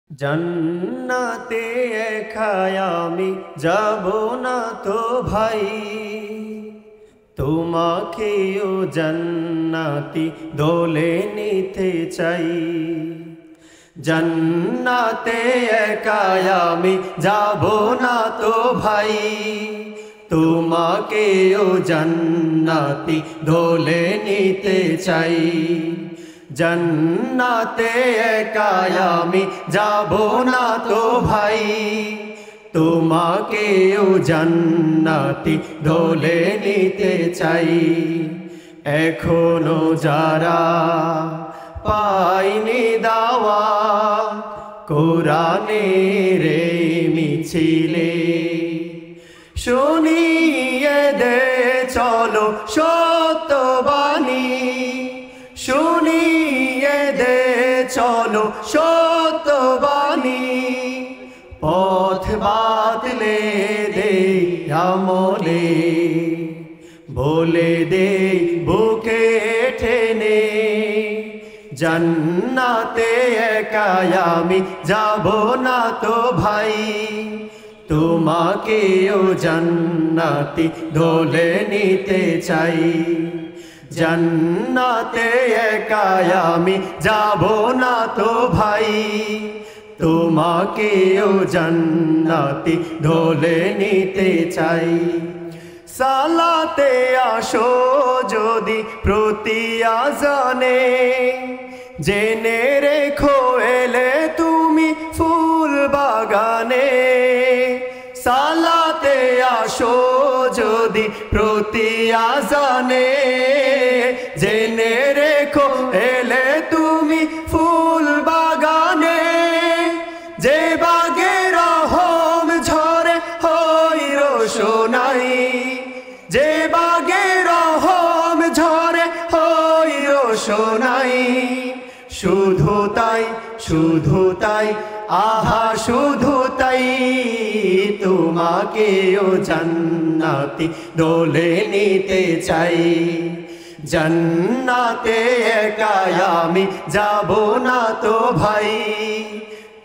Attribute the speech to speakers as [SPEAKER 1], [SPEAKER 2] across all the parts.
[SPEAKER 1] জান্নাতে একা আমি যাব না তো ভাই, তোমাকেও জান্নাতি দোলে নিতে চাই। জান্নাতে একা আমি যাব না তো ভাই, তোমাকেও জান্নাতি দোলে নিতে চাই। জান্নাতে একা আমি যাব না তো ভাই, তোমাকেও জান্নাতি দোলে নিতে চাই। এখনো যারা পাইনি দাওয়া কোরআনের মিছিলে, শুনিয়ে দে চলো সত্যবাণী, শুনিয়ে দে চলো সত্যবাণী। পথ বাতলে দে আমলে, বলে দে বুকে টেনে, জান্নাতে একা আমি যাব না তো ভাই, তোমাকেও জান্নাতি দোলে নিতে চাই। জান্নাতে একা আমি যাব না তো ভাই, তোমাকেও জান্নাতি দোলে নিতে চাই। সালাতে আসো যদি প্রতি আজানে, জেনে রেখো এলে তুমি ফুল বাগানে। সালাতে আসো যদি প্রতি আজানে, জেনে রেখো এলে তুমি ফুল বাগানে। যে বাগে রহম ঝরে হই রোশনাই, যে বাগে রহম ঝরে হই রোশনাই। শুধু তাই, শুধু তাই, আহা শুধু তাই, তোমাকেও জান্নাতি দোলে নিতে চাই। জান্নাতে একা আমি যাব না তো ভাই,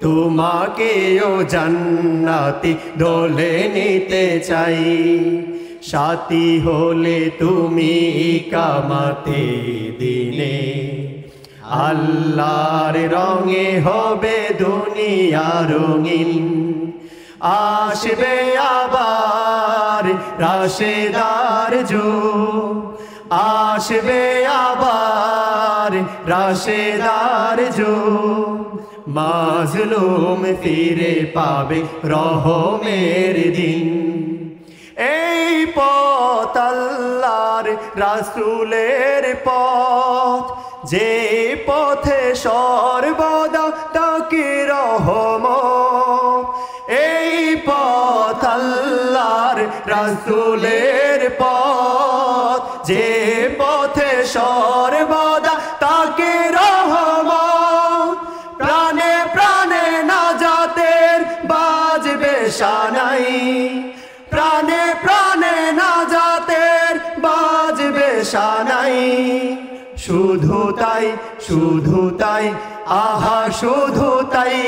[SPEAKER 1] তোমাকেও জান্নাতি দোলে নিতে চাই। সাথী হলে তুমি কামাতে দিনে, আল্লাহর রঙে হবে দুনিয়া রঙিন। আসবে আবার রাশেদার যুগ, আসবে আবার রাশেদার যুগ। মাজলুম ফিরে পাবে রহমের দিন। এই পথ আল্লাহর রাসূলের পথ, যে পথে সর্বদা তাকে রহমত। এই পথ আল্লাহর রাসূলের পথ, যে পথে সর্বদা তাকে রহমত। প্রাণে প্রাণে নাজাতের বাজবে শানাই, প্রাণে প্রাণে নাজাতের বাজবে শানাই। শুধু তাই, শুধু তাই, আহা শুধু তাই,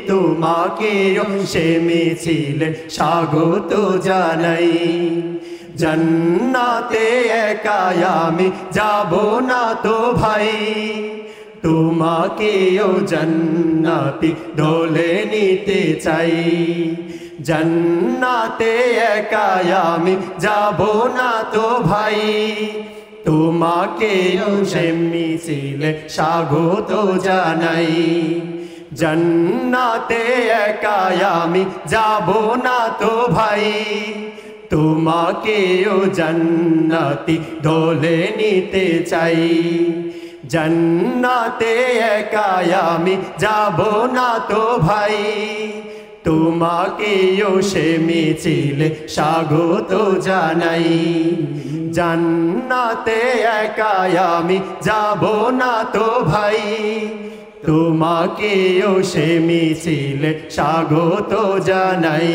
[SPEAKER 1] তোমাকেও সে মিছিলে স্বাগত জানাই। জান্নাতে একা আমি যাব না তো ভাই, তোমাকেও জান্নাতি দোলে নিতে চাই। জান্নাতে একা আমি যাব না তো ভাই, তোমাকেও সে মিছিলে স্বাগত জানাই। জান্নাতে একা আমি যাব না তো ভাই, তোমাকেও জান্নাতি দোলে নিতে চাই। জান্নাতে একা আমি যাব না তো ভাই, তোমাকেও সে মিছিলে স্বাগত জানাই। জান্নাতে একা আমি যাব না তো ভাই, তোমাকেও সে মিছিলে স্বাগত জানাই।